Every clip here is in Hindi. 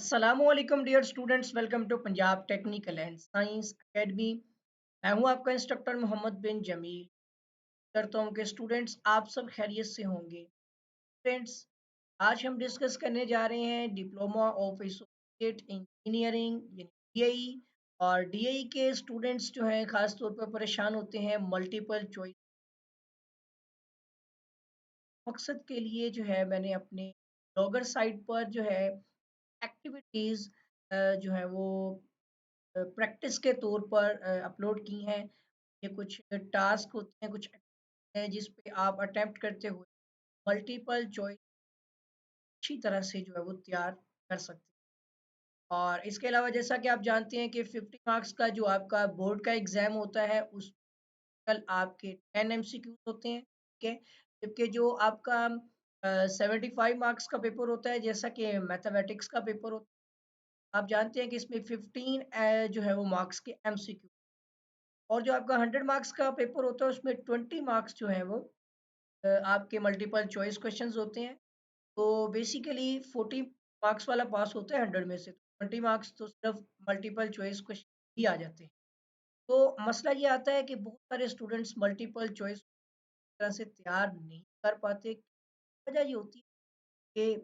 अस्सलामुअलैकुम dear students, welcome to Punjab technical and science academy. मैं हूं आपका इंस्ट्रक्टर मोहम्मद बिन जमील। करता हूं कि स्टूडेंट्स आप सब खैरियत से होंगे। फ्रेंड्स, आज हम डिस्कस करने जा रहे हैं डिप्लोमा ऑफ एसोसिएट इंजीनियरिंग यानी डीएई। और डीएई के स्टूडेंट्स जो हैं खास तौर पर परेशान होते हैं मल्टीपल चॉइस मकसद के लिए। जो है मैंने अपने ब्लॉगर साइट पर जो है एक्टिविटीज़ जो है वो प्रैक्टिस के तौर पर अपलोड की हैं। ये कुछ टास्क होते हैं, कुछ हैं जिस पे आप अटेम्प्ट करते हुए मल्टीपल चॉइस अच्छी तरह से जो है वो तैयार कर सकते हैं। और इसके अलावा जैसा कि आप जानते हैं कि 50 मार्क्स का जो आपका बोर्ड का एग्ज़ाम होता है उस कल आपके 10 एमसीक्यूज होते हैं, ठीक है। जबकि जो आपका 75 मार्क्स का पेपर होता है, जैसा कि मैथमेटिक्स का पेपर होता है, आप जानते हैं कि इसमें 15 जो है वो मार्क्स के एमसीक्यू। और जो आपका 100 मार्क्स का पेपर होता है उसमें 20 मार्क्स जो है वो आपके मल्टीपल चॉइस क्वेश्चंस होते हैं। तो बेसिकली 40 मार्क्स वाला पास होता है 100 में से, 20 मार्क्स तो सिर्फ मल्टीपल चॉइस क्वेश्चन ही आ जाते हैं। तो मसला ये आता है कि बहुत सारे स्टूडेंट्स मल्टीपल चॉइस तरह से तैयार नहीं कर पाते। वजह ये होती है कि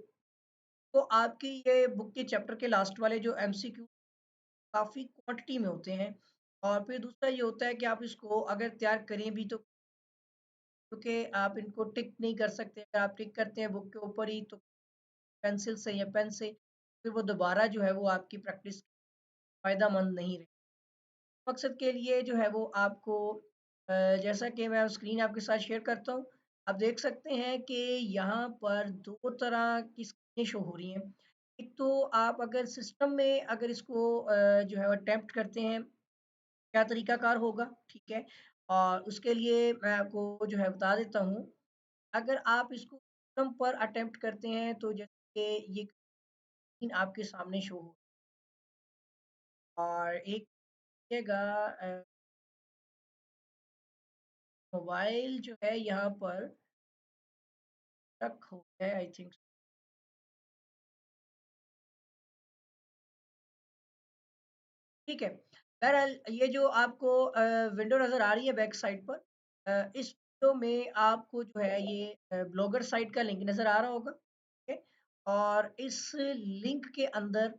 तो आपकी ये बुक के चैप्टर के लास्ट वाले जो एमसीक्यू काफ़ी क्वांटिटी में होते हैं। और फिर दूसरा ये होता है कि आप इसको अगर तैयार करें भी तो क्योंकि आप इनको टिक नहीं कर सकते। अगर आप टिक करते हैं बुक के ऊपर ही तो पेंसिल से या पेन से, फिर वो दोबारा जो है वो आपकी प्रैक्टिस फ़ायदेमंद नहीं रहे। मकसद के लिए जो है वो आपको जैसा कि मैं स्क्रीन आपके साथ शेयर करता हूँ, आप देख सकते हैं कि यहाँ पर 2 तरह की स्क्रीनें शो हो रही हैं। एक तो आप अगर सिस्टम में अगर इसको जो है अटेम्प्ट करते हैं, क्या तरीकाकार होगा, ठीक है? और उसके लिए मैं आपको जो है बता देता हूँ। अगर आप इसको सिस्टम पर अटेम्प्ट करते हैं तो जैसे कि ये स्क्रीन आपके सामने शो हो और एक देखिएगा मोबाइल जो है यहाँ पर रख हो गया आई थिंक। ठीक है। बहरहाल ये जो आपको विंडो नज़र आ रही है बैक साइड पर, इस विंडो में आपको जो है ये ब्लॉगर साइट का लिंक नज़र आ रहा होगा, ठीक है? और इस लिंक के अंदर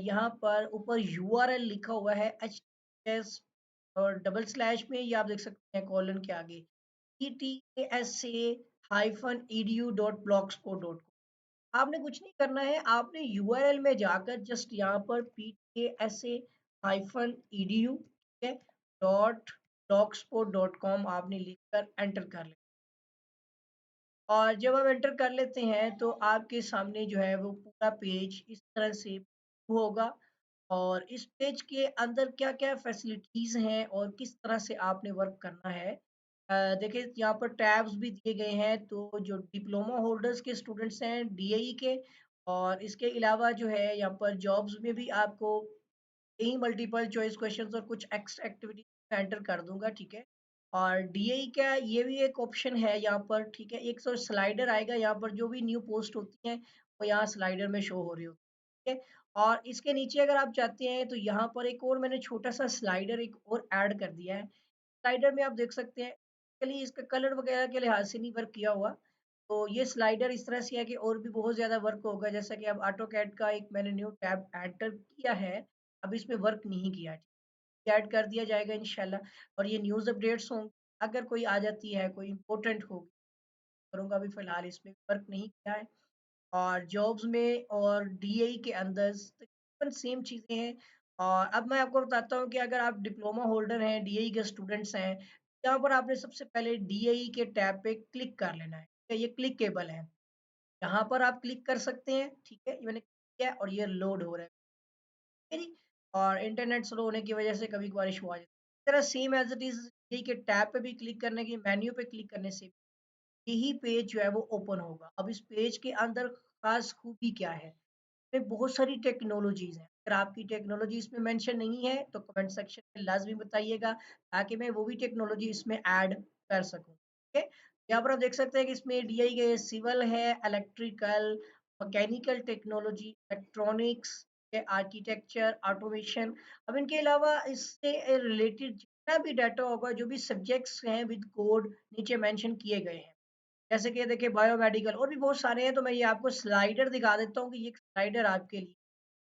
यहाँ पर ऊपर यूआरएल लिखा हुआ है एचटीटीपीएस और डबल स्लैश में ये आप देख सकते हैं कॉलन के आगे etasa-edu.blogspot.com। आपने कुछ नहीं करना है, आपने यूआरएल में जाकर जस्ट यहाँ पर ptsa-edu, ठीक है, डॉट blogspot डॉट कॉम आपने लिखकर एंटर कर लें। और जब आप एंटर कर लेते हैं तो आपके सामने जो है वो पूरा पेज इस तरह से होगा। और इस पेज के अंदर क्या-क्या फैसिलिटीज़ हैं और किस तरह से आपने वर्क करना है। देखिए यहाँ पर टैब्स भी दिए गए हैं, तो जो डिप्लोमा होल्डर्स के स्टूडेंट्स हैं डीएई के, और इसके अलावा जो है यहाँ पर जॉब्स में भी आपको यही मल्टीपल चॉइस क्वेश्चंस और कुछ एक्स्ट्रा एक्टिविटी मैं एंटर कर दूँगा, ठीक है? और डीएई का ये भी एक ऑप्शन है यहाँ पर, ठीक है? एक स्लाइडर आएगा यहाँ पर, जो भी न्यू पोस्ट होती हैं, वो यहाँ स्लाइडर में शो हो रही होती है, ठीक है? और इसके नीचे अगर आप चाहते हैं तो यहाँ पर एक और मैंने छोटा-सा स्लाइडर एक और ऐड कर दिया है। स्लाइडर में आप देख सकते हैं, चलिए इसका कलर वगैरह के लिहाज से नहीं वर्क किया हुआ। तो ये स्लाइडर इस तरह से है कि और भी बहुत ज़्यादा वर्क होगा, जैसा कि अब ऑटोकैड का एक मैंने न्यू टैब एंटर किया है, अब इसमें वर्क नहीं किया है। ऐड कर दिया जाएगा इंशाल्लाह। और ये न्यूज़ अपडेट्स होंगी, अगर कोई आ जाती है, कोई इम्पोर्टेंट होगी, करूँगा। अभी फ़िलहाल इसमें वर्क नहीं किया है। और जॉब्स में और डीएई के अंदर तकरीबन सेम चीज़ें हैं। और अब मैं आपको बताता हूँ कि अगर आप डिप्लोमा होल्डर हैं, डीएई के स्टूडेंट्स हैं, यहाँ पर आपने सबसे पहले डीएई के टैब पे क्लिक कर लेना है। ठीक है? ये क्लिकेबल है। यहाँ पर आप क्लिक कर सकते हैं, ठीक है? ये मैंने किया है और ये लोड हो रहा है। है जी? और इंटरनेट स्लो होने की वजह से कभी-कभार इशू आ जाता है। इस तरह same as it is DAE के टैब पे भी क्लिक करने के मेन्यू पे क्लिक करने से यही पेज जो है वो ओपन होगा। अब इस पेज के अंदर ख़ास खूबी क्या है? इसमें बहुत सारी टेक्नोलॉजीज़ हैं। अगर आपकी टेक्नोलॉजी इसमें मेंशन नहीं है तो कमेंट सेक्शन में लाज़मी बताइएगा, ताकि मैं वो भी टेक्नोलॉजी इसमें ऐड कर सकूँ। ठीक है? यहाँ पर आप देख सकते हैं कि इसमें डीआई के सिविल है, इलेक्ट्रिकल मैकेनिकल टेक्नोलॉजी, इलेक्ट्रॉनिक्स के आर्किटेक्चर, ऑटोमेशन। अब इनके अलावा इससे रिलेटेड जितना भी डाटा होगा, जो भी सब्जेक्ट्स हैं विद कोड नीचे मेंशन किए गए हैं। जैसे कि देखिए बायोमेडिकल और भी बहुत सारे हैं, तो मैं ये आपको स्लाइडर दिखा देता हूँ कि ये एक स्लाइडर आपके लिए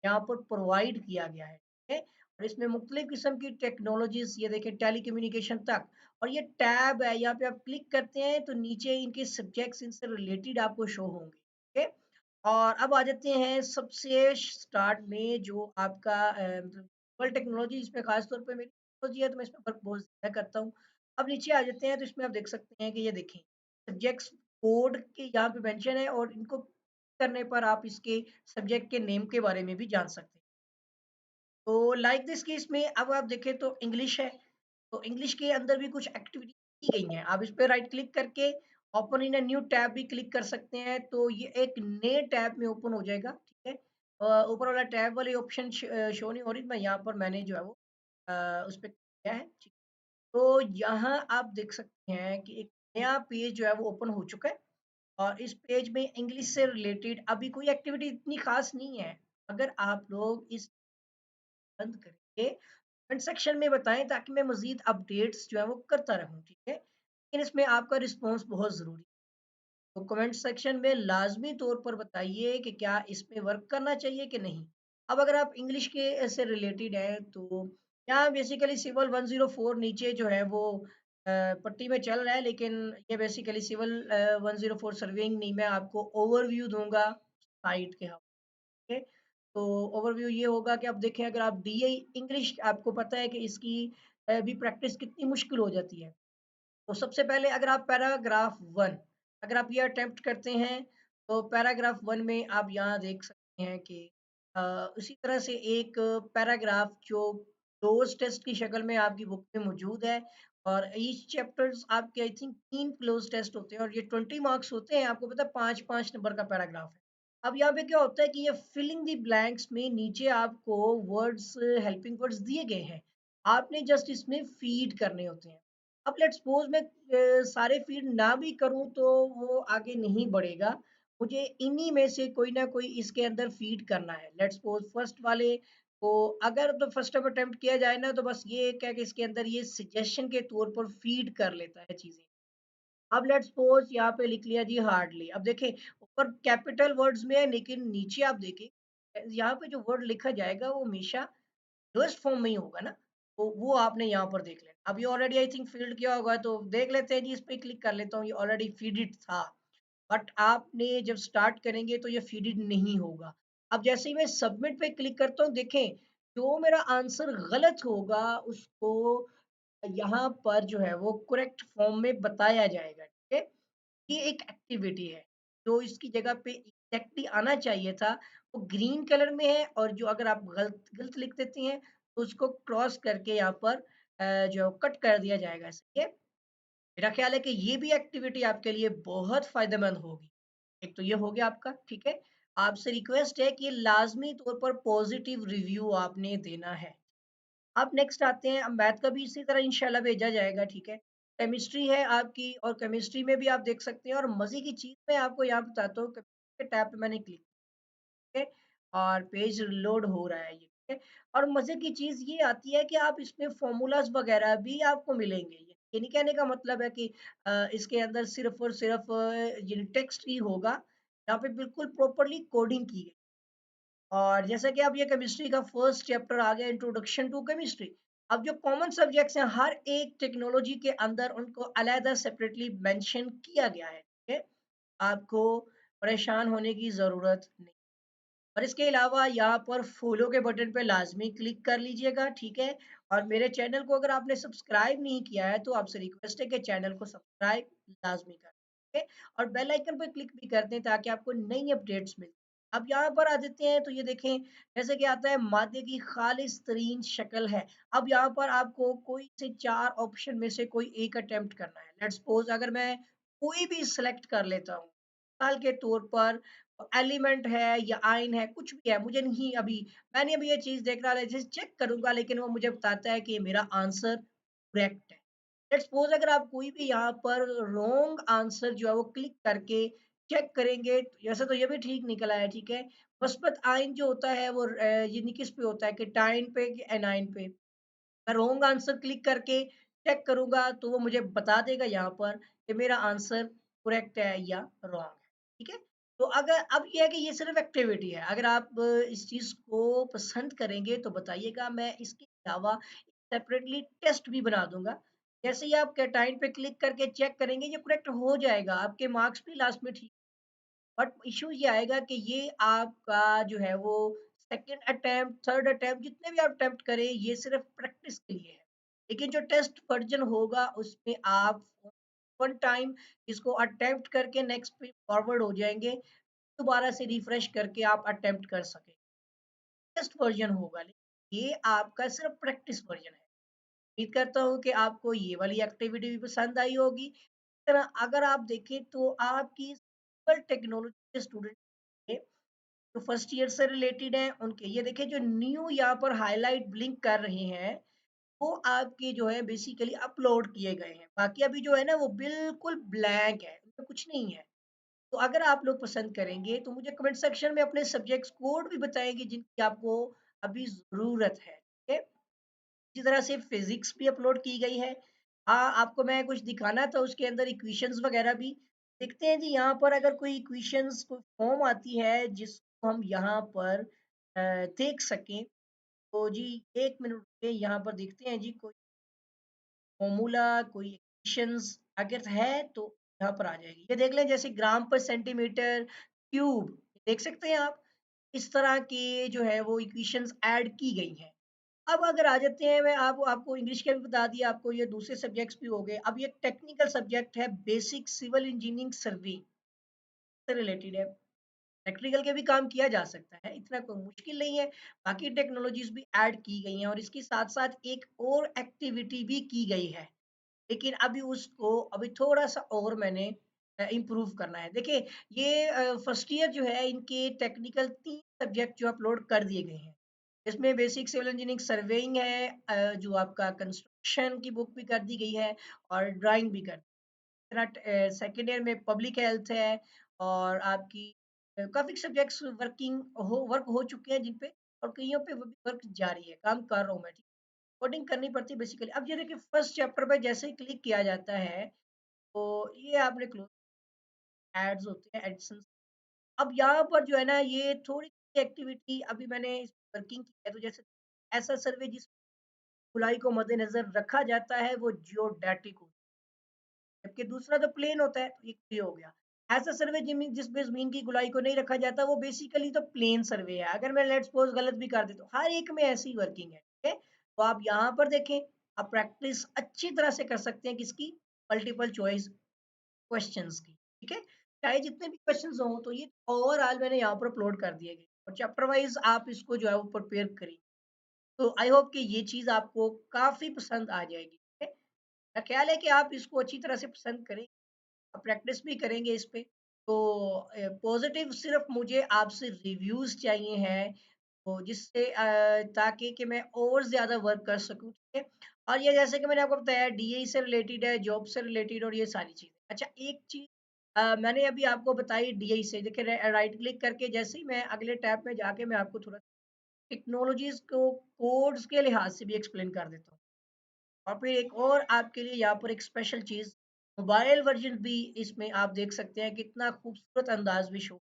यहाँ पर प्रोवाइड किया गया है, ठीक है? और इसमें मुख्तलिफ किस्म की टेक्नोलॉजीज, ये देखिए टेलीकम्युनिकेशन तक। और ये टैब है, यहाँ पे आप क्लिक करते हैं तो नीचे इनके सब्जेक्ट्स इनसे रिलेटेड आपको शो होंगे, ठीक है? और अब आ जाते हैं सबसे स्टार्ट में, जो आपका वर्ल्ड टेक्नोलॉजी, इसमें खास तौर पे मेरी टेक्नोलॉजी है तो मैं इसमें वर्क बहुत ज़्यादा करता हूँ। अब नीचे आ जाते हैं तो इसमें आप देख सकते हैं कि ये देखें सब्जेक्ट्स कोड के यहाँ पे मेंशन है, और इनको करने पर आप इसके सब्जेक्ट के नेम के बारे में भी जान सकते हैं। तो लाइक दिस केस में अब आप देखें तो इंग्लिश है, तो इंग्लिश के अंदर भी कुछ एक्टिविटी की गई हैं। आप इस पे राइट क्लिक करके open in a new tab भी क्लिक कर सकते हैं, तो ये एक नए टैब में ओपन हो जाएगा, ठीक है? ऊपर वाला टैब वाली ऑप्शन शो नहीं हो रही, मैं यहाँ पर मैंने जो है वो उस पे किया है, ठीक। तो यहाँ आप देख सकते हैं कि एक नया पेज जो है वो ओपन हो चुका है, और इस पेज में इंग्लिश से रिलेटेड अभी कोई एक्टिविटी इतनी खास नहीं है। अगर आप लोग इस बंद करके कमेंट सेक्शन में बताएं, ताकि मैं मज़ीद अपडेट्स जो है वो करता रहूं, ठीक है? लेकिन इसमें आपका रिस्पॉन्स बहुत ज़रूरी है। तो कमेंट सेक्शन में लाजमी तौर पर बताइए कि क्या इसमें वर्क करना चाहिए कि नहीं। अब अगर आप इंग्लिश के से रिलेटेड हैं, तो यहाँ बेसिकली सिविल 104 नीचे जो है वो पट्टी में चल रहा है, लेकिन ये बेसिकली सिविल 104 सर्विंग नहीं, मैं आपको ओवरव्यू दूंगा साइट के हवाले से। तो ओवरव्यू ये होगा कि अब देखें, अगर आप डीए इंग्लिश, आपको पता है कि इसकी भी प्रैक्टिस कितनी मुश्किल हो जाती है। तो सबसे पहले अगर आप पैराग्राफ 1 अगर आप ये अटेम्प्ट करते हैं, तो पैराग्राफ 1 में आप यहाँ देख सकते हैं कि उसी तरह से एक पैराग्राफ जो क्लोज टेस्ट की शक्ल में आपकी बुक में मौजूद है, और ईच चैप्टर्स आपके आई थिंक 3 क्लोज टेस्ट होते हैं, और ये 20 मार्क्स होते हैं। आपको पता है 5-5 नंबर का पैराग्राफ है। अब यहाँ पे क्या होता है कि ये फिलिंग द ब्लैंक्स में नीचे आपको वर्ड्स, हेल्पिंग वर्ड्स दिए गए हैं। आपने जस्ट इसमें फीड करने होते हैं। अब लेट्स सपोज मैं सारे फीड ना भी करूं तो वो आगे नहीं बढ़ेगा। मुझे इन्हीं में से कोई ना कोई इसके अंदर फीड करना है। लेट्स सपोज फर्स्ट वाले को अगर तो फर्स्ट टाइम अटेम्प्ट किया जाए ना, तो बस ये क्या कि इसके अंदर ये सजेशन के तौर पर फीड कर लेता है चीजें। अब लेट्स सपोज यहाँ पे लिख लिया जी हार्डली। अब देखें ऊपर कैपिटल वर्ड्स में है, लेकिन नीचे आप देखें यहाँ पे जो वर्ड लिखा जाएगा वो हमेशा लोएस्ट फॉर्म में ही होगा ना, तो वो आपने यहाँ पर देख लेना। अब ये ऑलरेडी आई थिंक फील्ड किया होगा, तो देख लेते हैं जी, इस पे क्लिक कर लेता हूँ, ये ऑलरेडी फीडेड था। बट आपने जब स्टार्ट करेंगे तो ये फीडेड नहीं होगा। अब जैसे ही मैं सबमिट पे क्लिक करता हूँ, देखें जो मेरा आंसर गलत होगा उसको यहाँ पर जो है वो करेक्ट फॉर्म में बताया जाएगा, ठीक है? ये एक एक्टिविटी है, जो इसकी जगह पे एग्जैक्टली आना चाहिए था वो ग्रीन कलर में है, और जो अगर आप गलत गलत लिख देती हैं तो उसको क्रॉस करके यहाँ पर जो कट कर दिया जाएगा, सही है? मेरा ख्याल है कि ये भी एक्टिविटी आपके लिए बहुत फायदेमंद होगी। एक तो ये हो गया आपका, ठीक है? आपसे रिक्वेस्ट है कि लाजमी तौर पर पॉजिटिव रिव्यू आपने देना है। अब नेक्स्ट आते हैं, अब मैथ का भी इसी तरह इंशाल्लाह भेजा जाएगा, ठीक है? केमिस्ट्री है आपकी, और केमिस्ट्री में भी आप देख सकते हैं, और मज़े की चीज़ मैं आपको यहाँ बताता हूँ, के टैब पे मैंने क्लिक किया और पेज लोड हो रहा है ये, ठीक है? और मज़े की चीज़ ये आती है कि आप इसमें फ़ॉर्मूलाज़ वगैरह भी आपको मिलेंगे। ये नहीं कहने का मतलब है कि इसके अंदर सिर्फ़ और सिर्फ़ ये टेक्स्ट ही होगा, यहाँ पे बिल्कुल प्रॉपर्ली कोडिंग की गई। और जैसा कि अब ये केमिस्ट्री का फर्स्ट चैप्टर आ गया, इंट्रोडक्शन टू केमिस्ट्री। अब जो कॉमन सब्जेक्ट्स हैं हर एक टेक्नोलॉजी के अंदर उनको अलहदा सेपरेटली मेंशन किया गया है, ठीक है? आपको परेशान होने की ज़रूरत नहीं। और इसके अलावा यहाँ पर फॉलो के बटन पे लाजमी क्लिक कर लीजिएगा, ठीक है? और मेरे चैनल को अगर आपने सब्सक्राइब नहीं किया है तो आपसे रिक्वेस्ट है कि चैनल को सब्सक्राइब लाजमी कर, ठीक है? और बेल आइकन पर क्लिक भी कर दें ताकि आपको नई नई अपडेट्स मिल। अब यहाँ पर आ जाते हैं, तो ये देखें जैसे कि आता है मादे की खालिस तरीन शक्ल है। अब यहाँ पर आपको कोई से 4 ऑप्शन में से कोई एक अटेम्प्ट करना है। लेट्स सपोज अगर मैं कोई भी सिलेक्ट कर लेता हूँ, मिसाल के तौर पर एलिमेंट है या आयन है, कुछ भी है, मुझे नहीं अभी, मैंने अभी ये चीज़ देखना है, जैसे चेक करूँगा, लेकिन वो मुझे बताता है कि ये मेरा आंसर करेक्ट है। लेट्स सपोज अगर आप कोई भी यहाँ पर रॉन्ग आंसर जो है वो क्लिक करके चेक करेंगे वैसे तो ये भी ठीक निकला है, ठीक है। मुस्बत आयन जो होता है वो यानी किस पे होता है, कीटायन पे कि एनायन पे। मैं रॉन्ग आंसर क्लिक करके चेक करूँगा तो वो मुझे बता देगा यहाँ पर कि मेरा आंसर करेक्ट है या रॉन्ग है, ठीक है? तो अगर अब ये है कि ये सिर्फ़ एक्टिविटी है, अगर आप इस चीज़ को पसंद करेंगे तो बताइएगा, मैं इसके अलावा सेपरेटली टेस्ट भी बना दूँगा। जैसे ही आप कैटायन पे क्लिक करके चेक करेंगे, ये करेक्ट हो जाएगा, आपके मार्क्स भी लास्ट में ठीक, बट इश्यू ये आएगा कि ये आपका जो है वो सेकंड अटेम्प्ट, थर्ड अटेम्प्ट जितने भी आप अटेम्प्ट करें ये सिर्फ प्रैक्टिस के लिए है। लेकिन जो टेस्ट वर्जन होगा उसमें आप वन टाइम इसको अटेम्प्ट करके नेक्स्ट पे फॉरवर्ड हो जाएँगे, दोबारा से रिफ्रेश करके आप अटेम्प्ट कर सकें। टेस्ट वर्जन होगा, लेकिन ये आपका सिर्फ प्रैक्टिस वर्जन है। उम्मीद करता हूँ कि आपको ये वाली एक्टिविटी भी पसंद आई होगी। इस तरह अगर आप देखें तो आपकी सिंपल टेक्नोलॉजी के स्टूडेंट हैं, जो फर्स्ट ईयर से रिलेटेड हैं, उनके ये देखिए जो न्यू यहाँ पर हाइलाइट ब्लिंक कर रहे हैं, वो आपके जो है बेसिकली अपलोड किए गए हैं। बाकी अभी जो है ना वो बिल्कुल ब्लैंक है, उसमें कुछ नहीं है। तो अगर आप लोग पसंद करेंगे तो मुझे कमेंट सेक्शन में अपने सब्जेक्ट्स कोड भी बताएँगे जिनकी आपको अभी ज़रूरत है, ठीक है? इसी तरह से फिज़िक्स भी अपलोड की गई है। हाँ, आपको मैं कुछ दिखाना था उसके अंदर इक्वेशंस वगैरह भी। देखते हैं जी यहाँ पर अगर कोई इक्वेशंस कोई फॉर्म आती है जिसको हम यहाँ पर देख सकें। तो जी 1 मिनट रुकिए, यहाँ पर देखते हैं जी कोई फॉर्मूला, कोई इक्वेशंस अगर है तो यहाँ पर आ जाएगी। ये देख लें जैसे ग्राम पर सेंटीमीटर क्यूब, देख सकते हैं आप? इस तरह के जो है वो इक्वेशंस ऐड की गई हैं। अब अगर आ जाते हैं, मैं आपको इंग्लिश के भी बता दिया, आपको ये दूसरे सब्जेक्ट्स भी हो गए। अब ये टेक्निकल सब्जेक्ट है, बेसिक सिविल इंजीनियरिंग सर्वे से रिलेटेड है। प्रैक्टिकल के भी काम किया जा सकता है, इतना कोई मुश्किल नहीं है। बाकी टेक्नोलॉजीज़ भी ऐड की गई हैं और इसके साथ-साथ एक और एक्टिविटी भी की गई है। लेकिन अभी उसको अभी थोड़ा-सा और मैंने इम्प्रूव करना है। देखिए ये फर्स्ट ईयर जो है इनके टेक्निकल 3 सब्जेक्ट जो अपलोड कर दिए गए हैं। इसमें बेसिक सिविल इंजीनियरिंग सर्वेइंग है, जो आपका कंस्ट्रक्शन की बुक भी कर दी गई है और ड्राइंग भी कर, सेकंड ईयर में पब्लिक हेल्थ है और आपकी काफ़ी सब्जेक्ट्स वर्क हो चुके हैं जिन पे, और कइयों पे वो भी वर्क जारी है, काम कर रहा हूँ मैं, ठीक है। कोडिंग करनी पड़ती है बेसिकली। अब ये देखिए फर्स्ट चैप्टर पे जैसे ही क्लिक किया जाता है, तो ये आपने क्लोज, एड्स होते हैं, एडिशंस। अब यहाँ पर जो है ना ये थोड़ी एक्टिविटी अभी मैंने इस वर्किंग की है, तो जैसे ऐसा सर्वे जिस खुलाई को मद्देनज़र रखा जाता है वो जियोडैटिक होता है। जबकि दूसरा तो प्लेन होता है, तो ये हो गया। ऐसा सर्वे जिसमें ज़मीन की गोलाई को नहीं रखा जाता वो बेसिकली तो प्लेन सर्वे है। अगर मैं लेट्स सपोज़ गलत भी कर देता हूँ, हर एक में ऐसी वर्किंग है, ठीक है? तो आप यहाँ पर देखें, आप प्रैक्टिस अच्छी तरह से कर सकते हैं किसकी? मल्टीपल चॉइस क्वेश्चंस की, ठीक है? चाहे जितने भी क्वेश्चंस हों, तो ये ओवरऑल मैंने यहाँ पर अपलोड कर दिए गए और चैप्टर वाइज़ आप इसको जो है वो प्रिपेयर करिए। तो आई होप कि ये चीज़ आपको काफ़ी पसंद आ जाएगी, ठीक है? मेरा ख़्याल है कि आप इसको अच्छी तरह से पसंद करें, प्रैक्टिस भी करेंगे इस पे। तो पॉज़िटिव सिर्फ़ मुझे आपसे रिव्यूज़ चाहिए हैं, तो जिससे ताकि कि मैं और ज़्यादा वर्क कर सकूँ, ठीक है? और ये जैसे कि मैंने आपको बताया डीएई से रिलेटेड है, जॉब से रिलेटेड और ये सारी चीज़ें। अच्छा एक चीज़ मैंने अभी आपको बताई डीएई से, देखिए राइट क्लिक करके जैसे ही मैं अगले टैब में जाके मैं आपको थोड़ा टेक्नोलॉजीज़ को कोड्स के लिहाज से भी एक्सप्लेन कर देता हूँ। और फिर एक और आपके लिए यहाँ पर एक स्पेशल चीज़, मोबाइल वर्ज़न भी इसमें आप देख सकते हैं कितना खूबसूरत अंदाज़ में शो।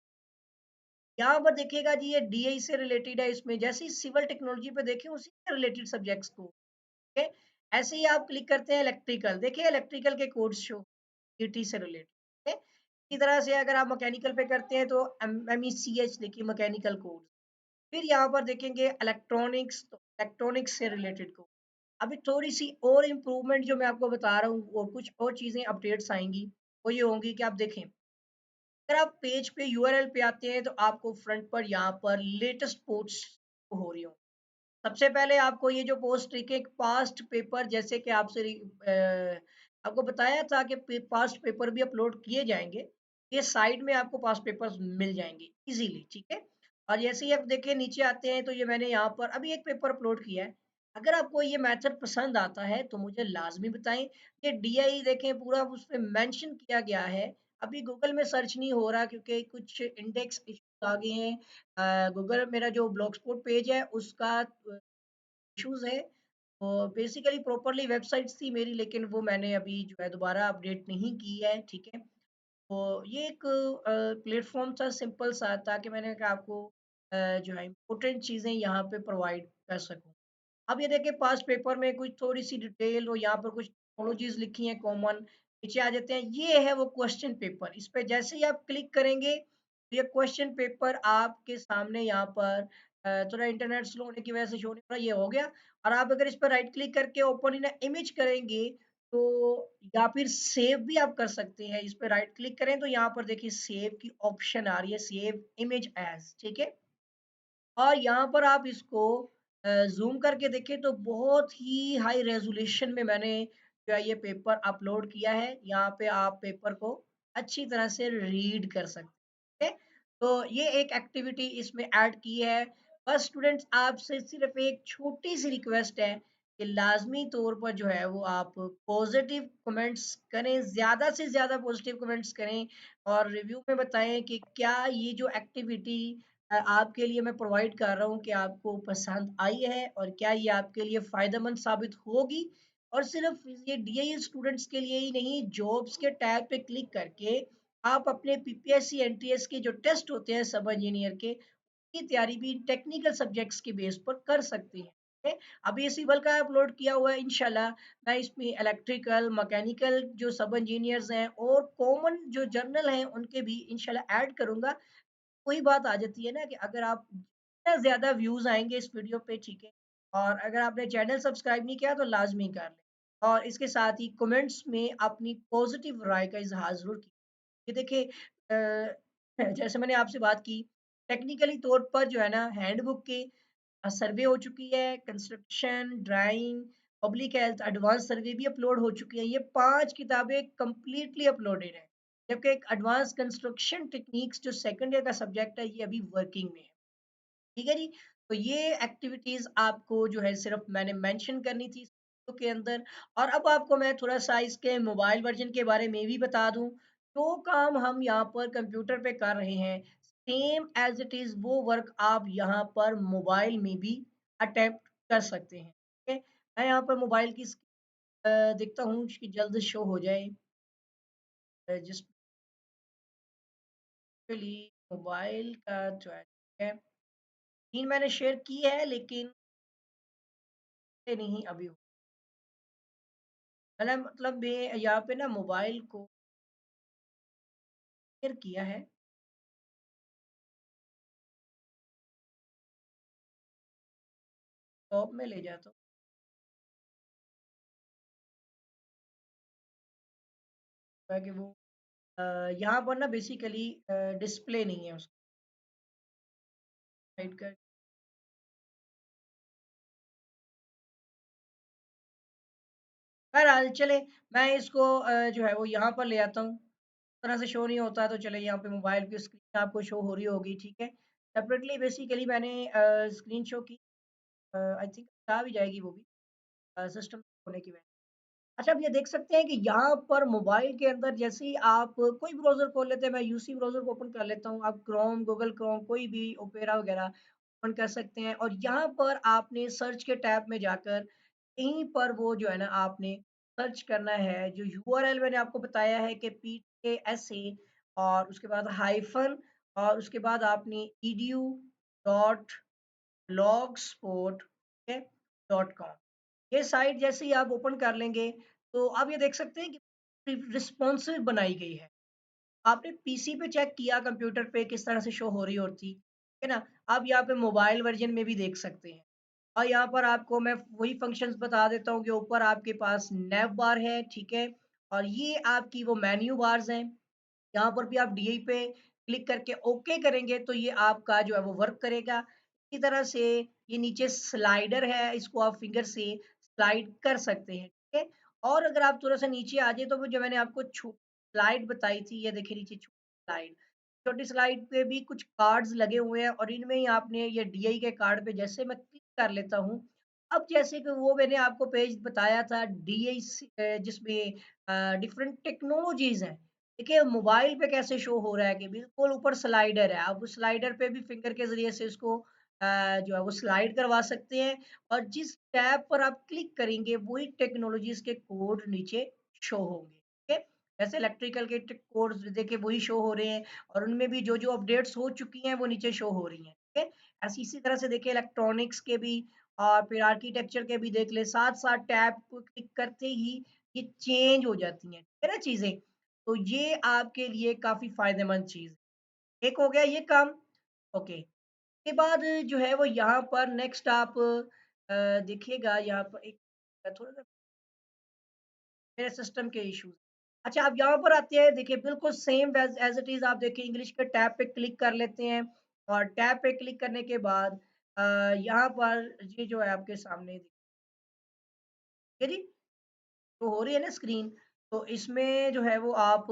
यहाँ पर देखिएगा जी ये डीआई से रिलेटेड है, इसमें जैसे ही सिविल टेक्नोलॉजी पे देखें उसी से रिलेटेड सब्जेक्ट्स को, ठीक है? ऐसे ही आप क्लिक करते हैं इलेक्ट्रिकल, देखिए इलेक्ट्रिकल के कोड्स शो ईटी से रिलेटेड, ठीक है? इसी तरह से अगर आप मैकेनिकल पे करते हैं तो एमईसीएच देखिए मैकेनिकल कोड। फिर यहाँ पर देखेंगे इलेक्ट्रॉनिक्स, तो इलेक्ट्रॉनिक्स से रिलेटेड को। अभी थोड़ी-सी और इम्प्रूवमेंट जो मैं आपको बता रहा हूँ और कुछ और चीज़ें अपडेट्स आएँगी, वो ये होंगी कि आप देखें, अगर आप पेज पे यूआरएल पे आते हैं तो आपको फ्रंट पर यहाँ पर लेटेस्ट पोस्ट हो रही हों। सबसे पहले आपको ये जो पोस्ट एक एक पास्ट पेपर जैसे कि आपको बताया था कि पास्ट पेपर भी अपलोड किए जाएंगे, ये साइड में आपको पास्ट पेपर्स मिल जाएंगे इजीली, ठीक है। और जैसे ही आप देखिए नीचे आते हैं तो ये मैंने यहाँ पर अभी एक पेपर अपलोड किया है। अगर आपको ये मेथड पसंद आता है तो मुझे लाजमी बताएं। ये डीआई देखें पूरा उस पर मेंशन किया गया है, अभी गूगल में सर्च नहीं हो रहा क्योंकि कुछ इंडेक्स इश्यूज आ गए हैं। गूगल मेरा जो ब्लॉग स्पॉट पेज है उसका इश्यूज है। तो बेसिकली प्रॉपरली वेबसाइट्स थी मेरी, लेकिन वो मैंने अभी जो है दोबारा अपडेट नहीं की है, ठीक है। तो ये एक प्लेटफॉर्म था सिंपल सा, ताकि मैंने कहा आपको जो है इम्पोर्टेंट चीज़ें यहाँ पे प्रोवाइड कर सकूँ। अब ये देखिए पास्ट पेपर में कुछ थोड़ी-सी डिटेल और यहाँ पर कुछ टेक्नोलॉजीज़ लिखी हैं कॉमन, नीचे आ जाते हैं। ये है वो क्वेश्चन पेपर, इस पे जैसे ही आप क्लिक करेंगे, तो ये क्वेश्चन पेपर आपके सामने यहाँ पर थोड़ा इंटरनेट स्लो होने की वजह से शो नहीं हो रहा, ये हो गया। और आप अगर इस पर राइट क्लिक करके ओपन इन इमेज करेंगे, तो या फिर सेव भी आप कर सकते हैं। इस पे राइट क्लिक करें तो यहाँ पर देखिए सेव की ऑप्शन आ रही है, सेव इमेज एज़, ठीक है? और यहाँ पर आप इसको ज़ूम करके देखें तो बहुत ही हाई रेज़ोल्यूशन में मैंने जो है ये पेपर अपलोड किया है। यहाँ पे आप पेपर को अच्छी तरह से रीड कर सकते हैं। तो ये एक एक्टिविटी इसमें ऐड की है। बस स्टूडेंट्स आपसे सिर्फ़ एक छोटी-सी रिक्वेस्ट है कि लाज़मी तौर पर जो है वो आप पॉज़िटिव कमेंट्स करें, ज़्यादा से ज़्यादा पॉज़िटिव कमेंट्स करें और रिव्यू में बताएँ कि क्या ये जो एक्टिविटी आपके लिए मैं प्रोवाइड कर रहा हूँ कि आपको पसंद आई है और क्या ये आपके लिए फ़ायदेमंद साबित होगी। और सिर्फ़ ये डीआईई स्टूडेंट्स के लिए ही नहीं, जॉब्स के टैब पे क्लिक करके आप अपने पीपीएससी, एनटीएस के जो टेस्ट होते हैं सब इंजीनियर के, की तैयारी भी टेक्निकल सब्जेक्ट्स के बेस पर कर सकते हैं। ठीक है? अभी ये सिविल का अपलोड किया हुआ है, इंशाल्लाह मैं इसमें इलेक्ट्रिकल, मैकेनिकल जो सब इंजीनियर्स हैं और कॉमन जो जर्नल हैं उनके भी इंशाल्लाह ऐड करूँगा। वही बात आ जाती है ना कि अगर आप जितना ज़्यादा व्यूज़ आएँगे इस वीडियो पे, ठीक है? और अगर आपने चैनल सब्सक्राइब नहीं किया तो लाज़मी कर लें। और इसके साथ ही कमेंट्स में अपनी पॉज़िटिव राय का इज़हार ज़रूर कीजिए। ये देखिए जैसे मैंने आपसे बात की, टेक्निकली तौर पर जो है ना हैंडबुक की सर्वे हो चुकी है, construction, drawing, public health, advance सर्वे भी अपलोड हो चुकी है। ये 5 किताबें कंप्लीटली अपलोडेड हैं। जबकि एक एडवांस कंस्ट्रक्शन टेक्निक्स जो सेकंड ईयर का सब्जेक्ट है, ये अभी वर्किंग में है। ठीक है जी? तो ये एक्टिविटीज़ आपको जो है सिर्फ़ मैंने मेंशन करनी थी इस वीडियो के अंदर। और अब आपको मैं थोड़ा-सा इसके मोबाइल वर्ज़न के बारे में भी बता दूँ। जो काम हम यहाँ पर कंप्यूटर पे कर रहे हैं, सेम एज़ इट इज़ वो वर्क आप यहाँ पर मोबाइल में भी अटेम्प्ट कर सकते हैं। ठीक है? मैं यहाँ पर मोबाइल की देखता हूँ कि जल्द शो हो जाए। जिसमें मोबाइल का जो है स्क्रीन मैंने शेयर की है, लेकिन ये नहीं अभी मैंने मतलब मैं यहाँ पे ना मोबाइल को शेयर किया है। टॉप में ले जाता हूँ ताकि वो अ, यहाँ पर ना बेसिकली डिस्प्ले नहीं है उसका, साइड का। बहरहाल चले, मैं इसको जो है वो यहाँ पर ले आता हूँ। इस तरह से शो नहीं होता तो चले यहाँ पे मोबाइल की स्क्रीन आपको शो हो रही होगी, ठीक है। सेपरेटली बेसिकली मैंने स्क्रीन शो की, आई थिंक आ भी जाएगी वो भी सिस्टम होने की वजह। अच्छा, आप ये देख सकते हैं कि यहाँ पर मोबाइल के अंदर जैसे ही आप कोई ब्राउज़र खोल लेते हैं, मैं यूसी ब्राउज़र को ओपन कर लेता हूँ, आप क्रोम, गूगल क्रोम कोई भी ओपेरा वगैरह ओपन कर सकते हैं और यहाँ पर आपने सर्च के टैब में जाकर यहीं पर वो जो है ना आपने सर्च करना है, जो यूआरएल मैंने आपको बताया है कि PKSA और उसके बाद हाइफ़न और उसके बाद आपने edu.blogspot, ठीक है, .com। ये साइट जैसे ही आप ओपन कर लेंगे, तो आप ये देख सकते हैं कि रिस्पॉन्सिव बनाई गई है। आपने पीसी पे चेक किया कंप्यूटर पे किस तरह से शो हो रही होती, है ना? आप यहाँ पे मोबाइल वर्ज़न में भी देख सकते हैं। और यहाँ पर आपको मैं वही फ़ंक्शंस बता देता हूँ कि ऊपर आपके पास नैव बार है, ठीक है? और ये आपकी वो मेन्यू बार्स हैं। यहाँ पर भी आप डीआई पे क्लिक करके ओके करेंगे तो ये आपका जो है वो वर्क करेगा। इसी तरह से ये नीचे स्लाइडर है, इसको आप फिंगर से स्लाइड कर सकते हैं, ठीक है? और अगर आप थोड़ा-सा नीचे आ जाए तो वो जो मैंने आपको स्लाइड बताई थी, ये देखिए नीचे स्लाइड। छोटी स्लाइड पे भी कुछ कार्ड्स लगे हुए हैं और इनमें ही आपने ये डीआई के कार्ड पे जैसे मैं क्लिक कर लेता हूँ, अब जैसे कि वो मैंने आपको पेज बताया था डीआई जिसमें डिफरेंट टेक्नोलॉजीज़ हैं। देखिए मोबाइल पे कैसे शो हो रहा है कि बिल्कुल ऊपर स्लाइडर है, आप उस स्लाइडर पे भी फिंगर के ज़रिए से इसको जो है वो स्लाइड करवा सकते हैं और जिस टैब पर आप क्लिक करेंगे वही टेक्नोलॉजीज़ के कोड नीचे शो होंगे, ठीक है? जैसे इलेक्ट्रिकल के कोड्स देखिए वही शो हो रहे हैं और उनमें भी जो-जो अपडेट्स हो चुकी हैं वो नीचे शो हो रही हैं, ठीक है? ऐसे इसी तरह से देखिए इलेक्ट्रॉनिक्स के भी और फिर आर्किटेक्चर के भी देख लें, साथ-साथ टैब को क्लिक करते ही ये चेंज हो जाती हैं, ठीक है ना चीज़ें? तो ये आपके लिए काफ़ी फ़ायदेमंद चीज़ है। एक हो गया ये काम, ओके। उसके बाद जो है वो यहाँ पर नेक्स्ट आप देखिएगा यहाँ पर एक थोड़ा-सा मेरे सिस्टम के इश्यूज़। अच्छा आप यहाँ पर आते हैं देखिए बिल्कुल सेम एज़ इट इज़ आप देखिए इंग्लिश के टैब पे क्लिक कर लेते हैं और टैब पे क्लिक करने के बाद अ, यहाँ पर ये जो है आपके सामने देखिए जी, तो हो रही है ना स्क्रीन, तो इसमें जो है वो आप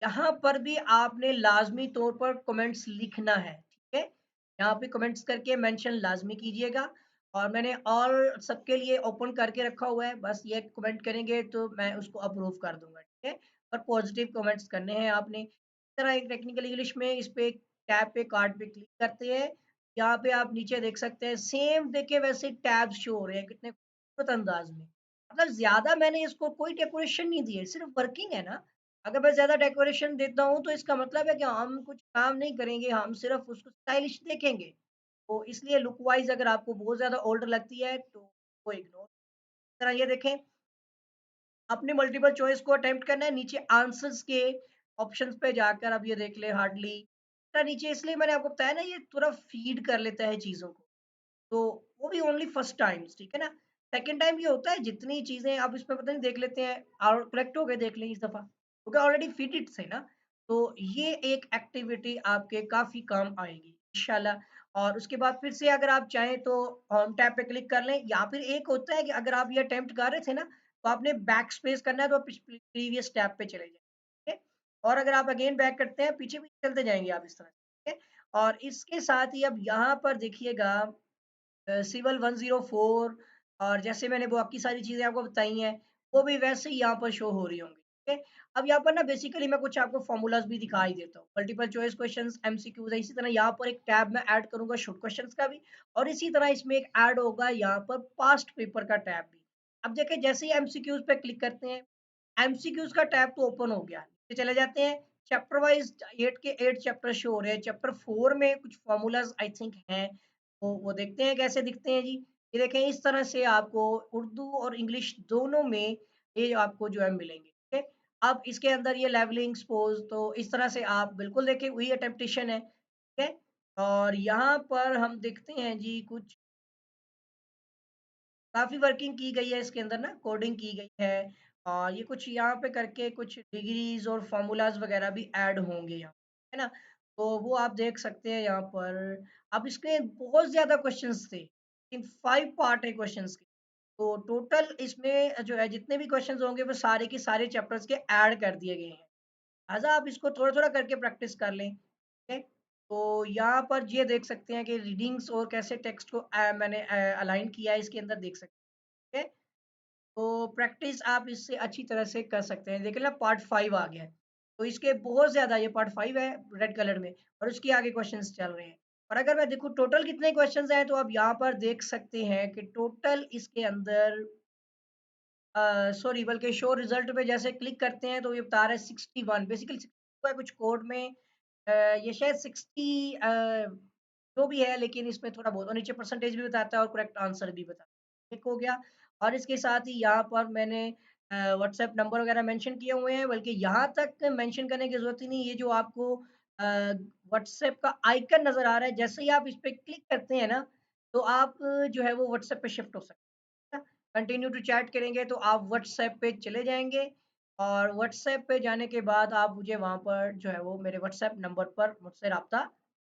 यहाँ पर भी आपने लाज़मी तौर पर कमेंट्स लिखना है, ठीक है? यहाँ पे कमेंट्स करके मेंशन लाज़मी कीजिएगा और मैंने ऑल सबके लिए ओपन करके रखा हुआ है, बस ये कमेंट करेंगे तो मैं उसको अप्रूव कर दूँगा, ठीक है? और पॉज़िटिव कमेंट्स करने हैं आपने। इस तरह एक टेक्निकल इंग्लिश में इस पे टैब पे कार्ड पे क्लिक करते हैं, यहाँ पे आप नीचे देख सकते हैं सेम देखिए वैसे टैब्स शो हो रहे हैं कितने खूबसूरत अंदाज़ में। मतलब ज़्यादा मैंने इसको कोई डेकोरेशन नहीं दी है, सिर्फ़ वर्किंग है ना। अगर मैं ज़्यादा डेकोरेशन देता हूँ तो इसका मतलब है कि हम कुछ काम नहीं करेंगे, हम सिर्फ़ उसको स्टाइलिश देखेंगे। तो इसलिए लुक वाइज़ अगर आपको बहुत ज़्यादा ओल्ड लगती है तो वो इग्नोर तरह ये देखें, आपने मल्टीपल चॉइस को अटेम्प्ट करना है, नीचे आंसर्स के ऑप्शंस पे जाकर अब ये देख लें हार्डली नीचे इसलिए मैंने आपको बताया ना ये थोड़ा फ़ीड कर लेता है चीज़ों को। तो वो भी ओनली फर्स्ट टाइम्स ठीक है ना? सेकंड टाइम ये होता है जितनी चीज़ें आप इसमें पता नहीं देख लेते हैं और करेक्ट हो गए देख लें इस दफ़ा, क्योंकि ऑलरेडी फिटेड थे ना। तो ये एक एक्टिविटी आपके काफ़ी काम आएगी इंशाल्लाह और उसके बाद फिर से अगर आप चाहें तो होम टैब पे क्लिक कर लें या फिर एक होता है कि अगर आप ये अटेम्प्ट कर रहे थे ना, तो आपने बैक स्पेस करना है तो प्रीवियस टैब पे चले जाएँ, ठीक है? और अगर आप अगेन बैक करते हैं, पीछे भी चलते जाएँगे आप इस तरह, ठीक है? और इसके साथ ही अब यहाँ पर देखिएगा सिविल 104 और जैसे मैंने बाकी सारी चीज़ें आपको बताई हैं, वो भी वैसे ही यहाँ पर शो हो रही होंगी, ठीक है? अब यहाँ पर ना बेसिकली मैं कुछ आपको फ़ॉर्मूलाज़ भी दिखा ही देता हूँ। मल्टीपल चॉइस क्वेश्चन्स, एमसीक्यूज़ है, इसी तरह यहाँ पर एक टैब मैं ऐड करूँगा शॉर्ट क्वेश्चन्स का भी और इसी तरह इसमें एक ऐड होगा यहाँ पर पास्ट पेपर का टैब भी। अब देखिए जैसे ही एमसीक्यूज़ पे क्लिक करते हैं, एमसीक्यूज़ का टैब तो ओपन हो गया। नीचे चले जाते हैं, चैप्टर वाइज़ 8 के 8 चैप्टर शो हो रहे हैं। चैप्टर 4 में कुछ फ़ॉर्मूलाज़ आई थिंक हैं। तो वो देखते हैं कैसे दिखते हैं जी। ये देखें इस तरह से आपको उर्दू और इंग्लिश दोनों में ये आपको जो है मिलेंगे, ठीक है? अब इसके अंदर ये लेवलिंग, सपोज़ तो इस तरह से आप बिल्कुल देखिए वही अटेम्प्टेशन है, ठीक है? और यहाँ पर हम देखते हैं जी कुछ काफ़ी वर्किंग की गई है इसके अंदर ना, कोडिंग की गई है और ये कुछ यहाँ पे करके कुछ डिग्रीज़ और फ़ॉर्मूलाज़ वग़ैरह भी ऐड होंगे यहाँ, है ना? तो वो आप देख सकते हैं यहाँ पर। अब इसके बहुत ज़्यादा क्वेश्चन्स थे, इन 5 पार्ट है क्वेश्चन्स के। तो टोटल इसमें जो है जितने भी क्वेश्चन्स होंगे वो सारे के सारे चैप्टर्स के ऐड कर दिए गए हैं। लिहाज़ा आप इसको थोड़ा-थोड़ा करके प्रैक्टिस कर लें, ठीक है? तो यहाँ पर ये देख सकते हैं कि रीडिंग्स और कैसे टेक्स्ट को मैंने अलाइन किया है इसके अंदर देख सकते हैं। तो प्रैक्टिस आप इससे अच्छी तरह से कर सकते हैं। देखिए ना पार्ट 5 आ गया है। तो इसके बहुत ज़्यादा ये पार्ट 5 है रेड कलर में और उसके आगे क्वेश्चंस चल रहे हैं। और अगर मैं देखूँ टोटल कितने क्वेश्चंस हैं तो आप यहाँ पर देख सकते हैं कि टोटल इसके अंदर सॉरी बल्कि शो रिजल्ट पे जैसे क्लिक करते हैं तो ये बता रहा है 61 बेसिकली 62 है कुछ कोड में ये शायद 60 जो भी है लेकिन इसमें थोड़ा बहुत और नीचे परसेंटेज भी बताता है और करेक्ट आंसर भी बताता है। एक हो गया और इसके साथ ही यहाँ पर मैंने व्हाट्सएप नंबर वगैरह मेंशन किए हुए हैं बल्कि यहाँ तक मेंशन करने की ज़रूरत ही नहीं, ये जो आपको व्हाट्सएप का आइकन नज़र आ रहा है जैसे ही आप इस पे क्लिक करते हैं ना, तो आप जो है वो व्हाट्सएप पे शिफ्ट हो सकते हैं। कंटिन्यू टू चैट करेंगे तो आप व्हाट्सएप पे चले जाएँगे और व्हाट्सएप पे जाने के बाद आप मुझे वहाँ पर जो है वो मेरे व्हाट्सएप नंबर पर मुझसे राब्ता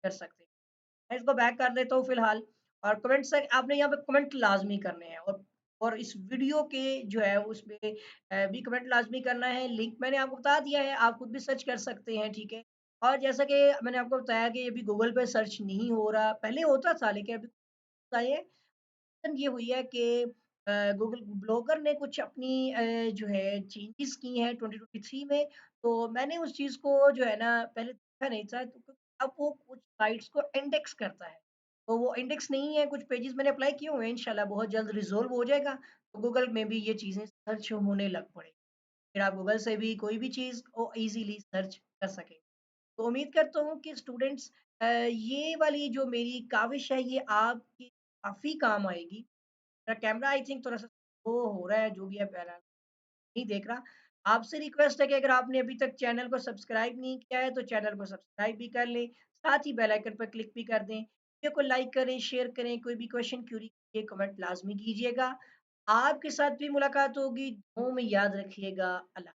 कर सकते हैं। मैं इसको बैक कर देता हूँ फिलहाल और कमेंट से आपने यहाँ पे कमेंट लाज़मी करने हैं और इस वीडियो के जो है उसमें भी कमेंट लाज़मी करना है। लिंक मैंने आपको बता दिया है, आप खुद भी सर्च कर सकते हैं, ठीक है? और जैसा कि मैंने आपको बताया कि अभी गूगल पे सर्च नहीं हो रहा, पहले होता था लेकिन अभी ये हुई है कि गूगल ब्लॉगर ने कुछ अपनी जो है चेंजेस की हैं 2023 में, तो मैंने उस चीज़ को जो है ना पहले देखा नहीं था, तो अब वो कुछ साइट्स को इंडेक्स करता है। तो वो इंडेक्स नहीं है, कुछ पेजेज़ मैंने अप्लाई किए हुए हैं, इंशाल्लाह बहुत जल्द रिज़ॉल्व हो जाएगा, तो गूगल में भी ये चीज़ें सर्च होने लग पड़ेंगी। फिर आप गूगल से भी कोई भी चीज़ को ईज़िली सर्च कर सकेंगे। तो उम्मीद करता हूँ कि स्टूडेंट्स ये वाली जो मेरी काविश है, ये आपकी काफ़ी काम आएगी। मेरा कैमरा आई थिंक थोड़ा-सा स्लो हो रहा है, जो भी है बहरहाल नहीं देख रहा। आपसे रिक्वेस्ट है कि अगर आपने अभी तक चैनल को सब्सक्राइब नहीं किया है, तो चैनल को सब्सक्राइब भी कर लें, साथ ही बेल आइकन पर क्लिक भी कर दें। वीडियो को लाइक करें, शेयर करें, कोई भी क्वेश्चन क्वेरी ये कमेंट लाज़मी कीजिएगा। आपके साथ भी मुलाकात होगी, दुआओं में याद रखिएगा। अल्लाह